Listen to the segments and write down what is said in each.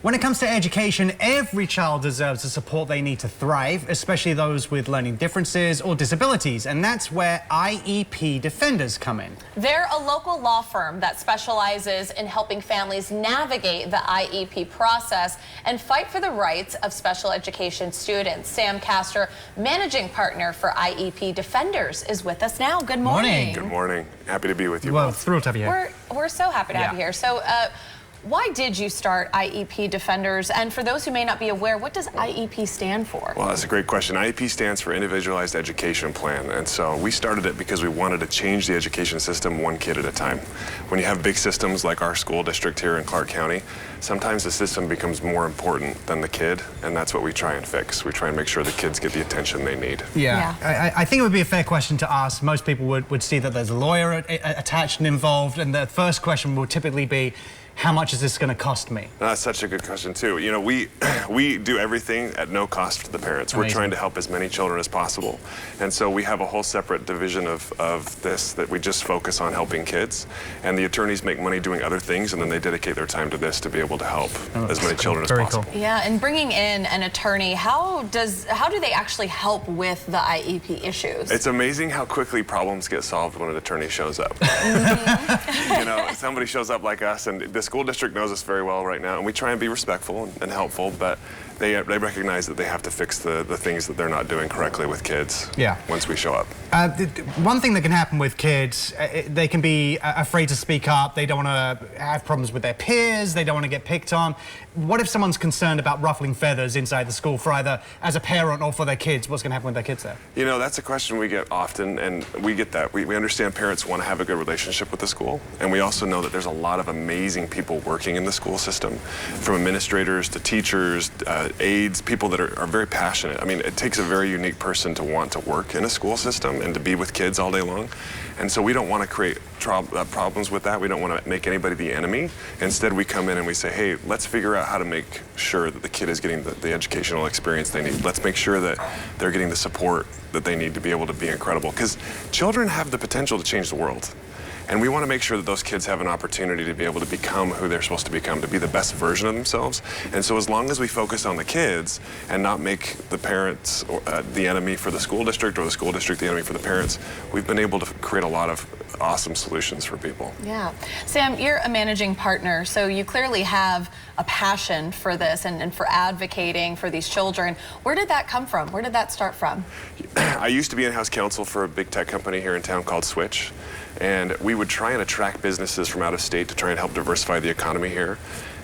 When it comes to education, every child deserves the support they need to thrive, especially those with learning differences or disabilities, and that's where IEP Defenders come in. They're a local law firm that specializes in helping families navigate the IEP process and fight for the rights of special education students. Sam Castor, managing partner for IEP Defenders, is with us now. Good morning. Good morning. Happy to be with you. Well, thrilled to have you here. We're so happy to have you here. So, why did you start IEP Defenders? And for those who may not be aware, what does IEP stand for? Well, that's a great question. IEP stands for Individualized Education Plan. And so we started it because we wanted to change the education system one kid at a time. When you have big systems like our school district here in Clark County, sometimes the system becomes more important than the kid, and that's what we try and fix. We try and make sure the kids get the attention they need. Yeah. I think it would be a fair question to ask. Most people would see that there's a lawyer attached and involved, and the first question would typically be, how much is this going to cost me? That's such a good question, too. You know, we do everything at no cost to the parents. Amazing. We're trying to help as many children as possible. And so we have a whole separate division of this that we just focus on helping kids. And the attorneys make money doing other things, and then they dedicate their time to this to be able to help as many children as possible. Cool. Yeah, and bringing in an attorney, how do they actually help with the IEP issues? It's amazing how quickly problems get solved when an attorney shows up. You know, somebody shows up like us, and the school district knows us very well right now, and we try and be respectful and helpful, but they recognize that they have to fix the things that they're not doing correctly with kids once we show up. One thing that can happen with kids, they can be afraid to speak up, they don't want to have problems with their peers, they don't want to get picked on. What if someone's concerned about ruffling feathers inside the school for either as a parent or for their kids? What's going to happen with their kids there? You know, that's a question we get often, and we get that. We understand parents want to have a good relationship with the school, and we also know that there's a lot of amazing people working in the school system, from administrators to teachers, aides, people that are very passionate. I mean, it takes a very unique person to want to work in a school system and to be with kids all day long. And so we don't want to create problems with that. We don't want to make anybody the enemy. Instead, we come in and we say, hey, let's figure out how to make sure that the kid is getting the educational experience they need. Let's make sure that they're getting the support that they need to be able to be incredible. Because children have the potential to change the world. And we want to make sure that those kids have an opportunity to be able to become who they're supposed to become, to be the best version of themselves. And so as long as we focus on the kids and not make the parents the enemy for the school district or the school district the enemy for the parents, we've been able to create a lot of awesome solutions for people. Yeah. Sam, you're a managing partner, so you clearly have a passion for this and for advocating for these children. Where did that come from? Where did that start from? I used to be in-house counsel for a big tech company here in town called Switch. And we would try and attract businesses from out of state to try and help diversify the economy here.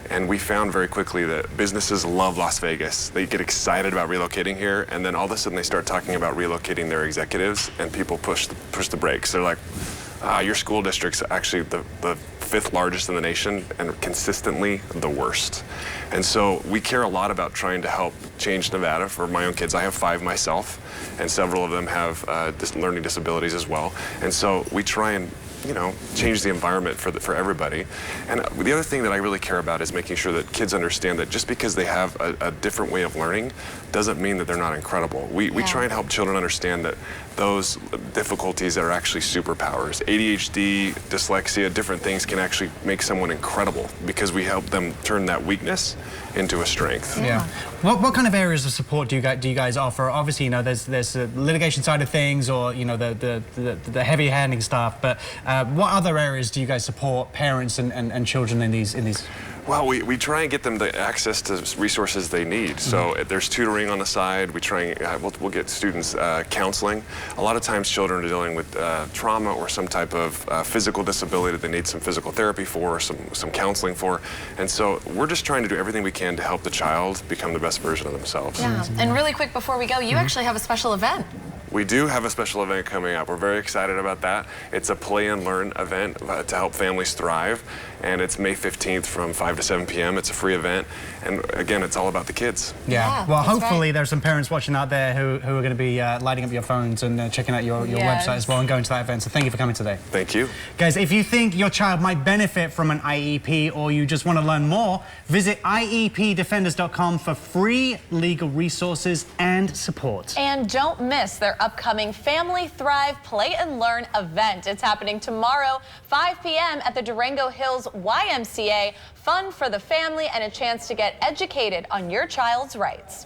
And we found very quickly that businesses love Las Vegas. They get excited about relocating here, and then all of a sudden they start talking about relocating their executives, and people push the brakes. They're like, your school district's actually the 5th largest in the nation and consistently the worst. And so we care a lot about trying to help change Nevada for my own kids. I have 5 myself, and several of them have learning disabilities as well. And so we try and change the environment for everybody. And the other thing that I really care about is making sure that kids understand that just because they have a different way of learning doesn't mean that they're not incredible. We try and help children understand that those difficulties are actually superpowers. ADHD, dyslexia, different things can actually make someone incredible because we help them turn that weakness into a strength. Yeah. What kind of areas of support do you guys offer? Obviously, there's the litigation side of things, or the heavy-handing stuff. But what other areas do you guys support parents and children in these? Well, we try and get them the access to resources they need. So there's tutoring on the side. We try and we'll get students counseling. A lot of times children are dealing with trauma or some type of physical disability that they need some physical therapy for, or some counseling for. And so we're just trying to do everything we can to help the child become the best version of themselves. Yeah. And really quick before we go, you actually have a special event. We do have a special event coming up. We're very excited about that. It's a play and learn event to help families thrive. And it's May 15th from 5 to 7 p.m. It's a free event. And again, it's all about the kids. Yeah. Well, hopefully there's some parents watching out there who are going to be lighting up your phones and checking out your website as well and going to that event. So thank you for coming today. Thank you. Guys, if you think your child might benefit from an IEP or you just want to learn more, visit IEPDefenders.com for free legal resources and support. And don't miss their upcoming Family Thrive Play and Learn event. It's happening tomorrow, 5 p.m. at the Durango Hills YMCA. Fun for the family and a chance to get educated on your child's rights.